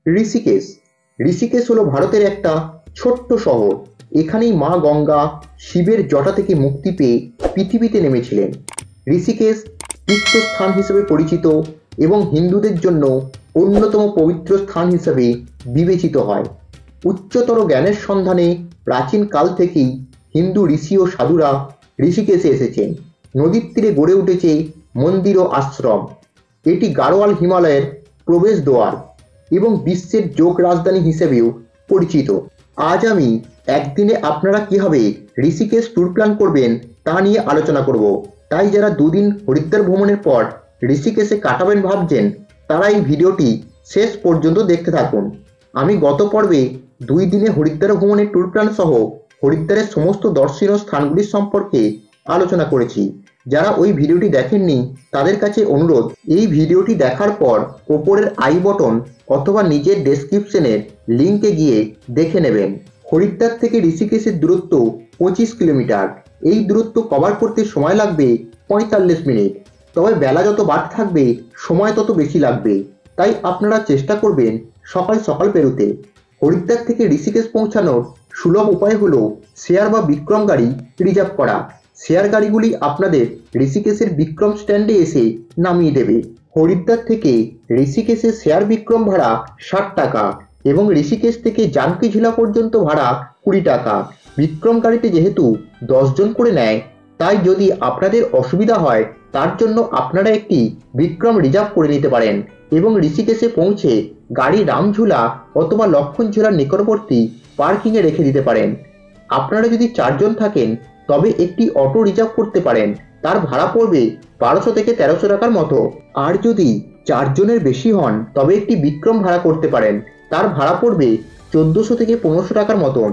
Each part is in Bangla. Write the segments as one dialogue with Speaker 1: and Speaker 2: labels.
Speaker 1: ঋষিকেশ। ঋষিকেশ হলো ভারতের একটা ছোট্ট শহর। এখানেই মা গঙ্গা শিবের জটা থেকে মুক্তি পেয়ে পৃথিবীতে নেমেছিলেন। ঋষিকেশ তীর্থস্থান হিসেবে পরিচিত এবং হিন্দুদের জন্য অন্যতম পবিত্র স্থান হিসেবে বিবেচিত হয়। উচ্চতর জ্ঞানের সন্ধানে প্রাচীন কাল থেকেই হিন্দু ঋষি ও সাধুরা ঋষিকেশে এসেছেন। নদীর তীরে গড়ে উঠেছে মন্দির ও আশ্রম। এটি গাড়োয়াল হিমালয়ের প্রবেশদ্বার এবং বিশ্বের যোগ রাজধানী হিসেবেও পরিচিত। আজ আমি একদিনে আপনারা কিভাবে ঋষিকেশ ট্যুর প্ল্যান করবেন তা নিয়ে আলোচনা করব। তাই যারা দুদিন হরিদ্বার ভ্রমণের পর ঋষিকেশে কাটাবেন ভাবছেন তারা এই ভিডিওটি শেষ পর্যন্ত দেখতে থাকুন। আমি গত পর্বে 2 দিনে হরিদ্বার ভ্রমণের ট্যুর প্ল্যান সহ হরিদ্বারের সমস্ত দর্শনীয় স্থানগুলির সম্পর্কে আলোচনা করেছি। যারা ওই ভিডিওটি দেখেননি তাদের কাছে অনুরোধ, এই ভিডিওটি দেখার পর ওপরের আই বটন অথবা নিজের ডেসক্রিপশনের লিঙ্কে গিয়ে দেখে নেবেন। হরিদ্বার থেকে ঋষিকেশের দূরত্ব 25 কিলোমিটার। এই দূরত্ব কভার করতে সময় লাগবে 45 মিনিট। তবে বেলা যত বাড়তে থাকবে সময় তত বেশি লাগবে। তাই আপনারা চেষ্টা করবেন সকাল সকাল বেরোতে। হরিদ্বার থেকে ঋষিকেশ পৌঁছানোর সুলভ উপায় হলো শেয়ার বা বিক্রম গাড়ি রিজার্ভ করা। শেয়ার গাড়িগুলি আপনাদের ঋষিকেশের বিক্রম স্ট্যান্ডে এসে নামিয়ে দেবে। হরিদ্বার থেকে ঋষিকেশের শেয়ার বিক্রম ভাড়া 60 টাকা এবং ঋষিকেশ থেকে জানকীঝুলা পর্যন্ত ভাড়া 20 টাকা। বিক্রম গাড়িতে যেহেতু 10 জন করে নেয়, তাই যদি আপনাদের অসুবিধা হয় তার জন্য আপনারা একটি বিক্রম রিজার্ভ করে নিতে পারেন এবং ঋষিকেশে পৌঁছে গাড়ি রামঝুলা অথবা লক্ষণঝুলার নিকটবর্তী পার্কিংয়ে রেখে দিতে পারেন। আপনারা যদি 4 জন থাকেন তবে একটি অটো রিজার্ভ করতে পারেন। তার ভাড়া পড়বে 1200 থেকে 1300 টাকার মতো। আর যদি 4 জনের বেশি হন তবে একটি বিক্রম ভাড়া করতে পারেন। তার ভাড়া পড়বে 1400 থেকে 1500 টাকার মতন।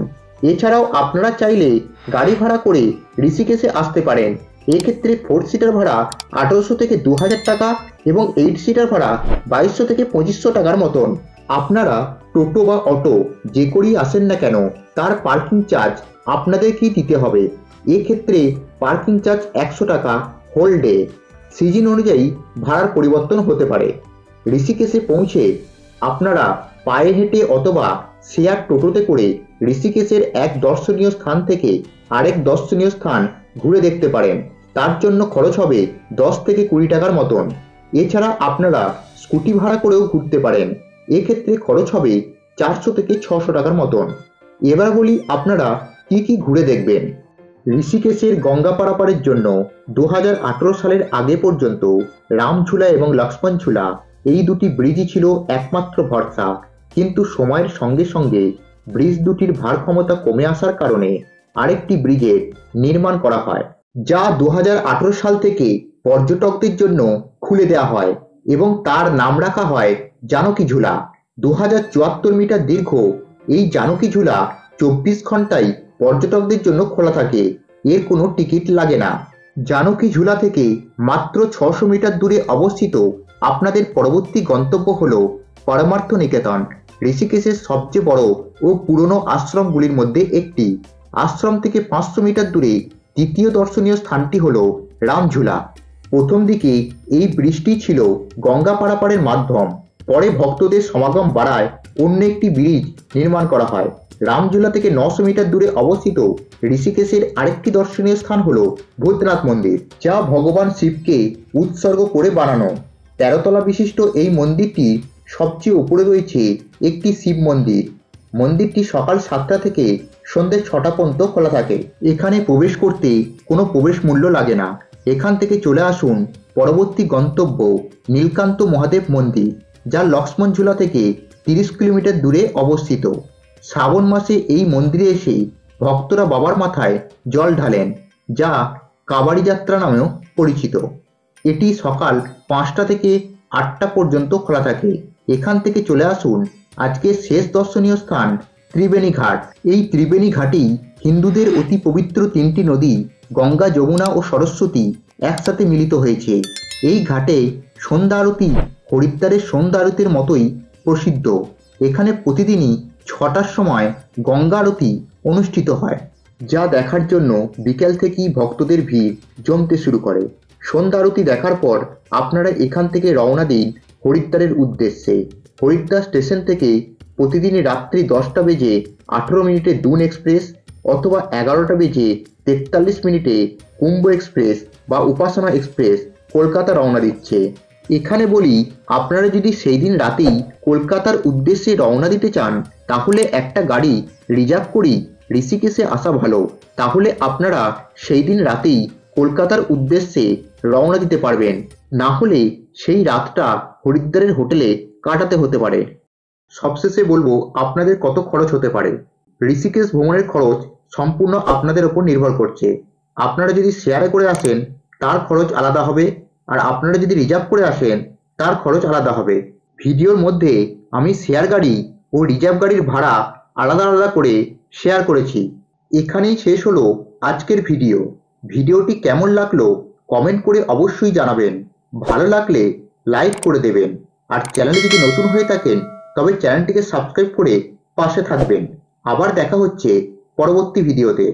Speaker 1: এছাড়াও আপনারা চাইলে গাড়ি ভাড়া করে ঋষিকেশে আসতে পারেন। এক্ষেত্রে 4 সিটার ভাড়া 1800 থেকে 2000 টাকা এবং 8 সিটার ভাড়া 2200 থেকে 2500 টাকার মতন। আপনারা টোটো বা অটো যে করেই আসেন না কেন তার পার্কিং চার্জ আপনাদেরকেই দিতে হবে। এক্ষেত্রে পার্কিং চার্জ 100 টাকা হোল ডে। সিজন অনুযায়ী ভাড়ার পরিবর্তন হতে পারে। ঋষিকেশে পৌঁছে আপনারা পায়ে হেঁটে অথবা শেয়ার টোটোতে করে ঋষিকেশের এক দর্শনীয় স্থান থেকে আরেক দর্শনীয় স্থান ঘুরে দেখতে পারেন। তার জন্য খরচ হবে 10 থেকে 20 টাকার মতন। এছাড়া আপনারা স্কুটি ভাড়া করেও ঘুরতে পারেন। এক্ষেত্রে খরচ হবে 400 থেকে 600 টাকার মতন। এবার বলি আপনারা কি কি ঘুরে দেখবেন। ঋষিকেশের গঙ্গা পারাপারের জন্য 2018 সালের আগে পর্যন্ত রামঝুলা এবং লক্ষ্মণঝুলা এই দুটি ব্রিজই ছিল একমাত্র ভরসা। কিন্তু সময়ের সঙ্গে সঙ্গে ব্রিজ দুটির ভার ক্ষমতা কমে আসার কারণে আরেকটি ব্রিজের নির্মাণ করা হয়, যা 2018 সাল থেকে পর্যটকদের জন্য খুলে দেওয়া হয় এবং তার নাম রাখা হয় জানকীঝুলা। 2074 মিটার দীর্ঘ এই জানকীঝুলা 24 ঘন্টাই পর্যটকদের জন্য খোলা থাকে। এর কোনো টিকিট লাগে না। জানকীঝুলা থেকে মাত্র 600 মিটার দূরে অবস্থিত আপনাদের পরবর্তী গন্তব্য হল পরমার্থ নিকেতন, ঋষিকেশের সবচেয়ে বড় ও পুরনো আশ্রমগুলির মধ্যে একটি। আশ্রম থেকে 500 মিটার দূরে দ্বিতীয় দর্শনীয় স্থানটি হল রামঝুলা। প্রথম দিকে এই ব্রিজটি ছিল গঙ্গা পারাপারের মাধ্যম। পরে ভক্তদের সমাগম বাড়ায় অন্য একটি ব্রিজ নির্মাণ করা হয়। রামঝুলা থেকে 900 মিটার দূরে অবস্থিত ঋষিকেশের আরেকটি দর্শনীয় স্থান হল ভূতনাথ মন্দির, যা ভগবান শিবকে উৎসর্গ করে বানানো। 13 তলা বিশিষ্ট এই মন্দিরটি সবচেয়ে উপরে রয়েছে একটি শিব মন্দির। মন্দিরটি সকাল 7টা থেকে সন্ধ্যে 6টা পর্যন্ত খোলা থাকে। এখানে প্রবেশ করতে কোনো প্রবেশ মূল্য লাগে না। এখান থেকে চলে আসুন পরবর্তী গন্তব্য নীলকান্ত মহাদেব মন্দির, যা লক্ষ্মণঝুলা থেকে 30 কিলোমিটার দূরে অবস্থিত। শ্রাবণ মাসে এই মন্দিরে এসে ভক্তরা বাবার মাথায় জল ঢালেন, যা কাবাড়ি যাত্রা নামেও পরিচিত। এটি সকাল 5টা থেকে 8টা পর্যন্ত খোলা থাকে। এখান থেকে চলে আসুন আজকের শেষ দর্শনীয় স্থান ত্রিবেণী ঘাট। এই ত্রিবেণী ঘাটই হিন্দুদের অতি পবিত্র 3টি নদী গঙ্গা, যমুনা ও সরস্বতী একসাথে মিলিত হয়েছে। এই ঘাটে সন্ধ্যা আরতি হরিদ্বারের সন্ধ্যা আরতির মতোই প্রসিদ্ধ। এখানে প্রতিদিনই 6টার সময় গঙ্গা আরতি অনুষ্ঠিত হয়, যা দেখার জন্য বিকেল থেকেই ভক্তদের ভিড় জমতে শুরু করে। সন্ধ্যা আরতি দেখার পর আপনারা এখান থেকে রওনা দিন হরিদ্বারের উদ্দেশ্যে। হরিদ্বার স্টেশন থেকে প্রতিদিনই রাত্রি 10টা বেজে 18 মিনিটে দুন এক্সপ্রেস অথবা 11টা বেজে 43 মিনিটে কুম্ভ এক্সপ্রেস বা উপাসনা এক্সপ্রেস কলকাতা রওনা দিচ্ছে। এখানে বলি, আপনারা যদি সেই দিন রাতেই কলকাতার উদ্দেশ্যে রওনা দিতে চান তাহলে একটা গাড়ি রিজার্ভ করেই ঋষিকেশে আসা ভালো। তাহলে আপনারা সেই দিন রাতেই কলকাতার উদ্দেশ্যে রওনা দিতে পারবেন, না হলে সেই রাতটা হরিদ্বারের হোটেলে কাটাতে হতে পারে। সবশেষে বলবো আপনাদের কত খরচ হতে পারে। ঋষিকেশ ভ্রমণের খরচ সম্পূর্ণ আপনাদের ওপর নির্ভর করছে। আপনারা যদি শেয়ারে করে আসেন তার খরচ আলাদা হবে, আর আপনারা যদি রিজার্ভ করে আসেন তার খরচ আলাদা হবে। ভিডিওর মধ্যে আমি শেয়ার গাড়ি ও রিজার্ভ গাড়ির ভাড়া আলাদা আলাদা করে শেয়ার করেছি। এখানেই শেষ হলো আজকের ভিডিও। ভিডিওটি কেমন লাগলো কমেন্ট করে অবশ্যই জানাবেন। ভালো লাগলে লাইক করে দেবেন, আর চ্যানেলে যদি নতুন হয়ে থাকেন তবে চ্যানেলটিকে সাবস্ক্রাইব করে পাশে থাকবেন। আবার দেখা হচ্ছে পরবর্তী ভিডিওতে।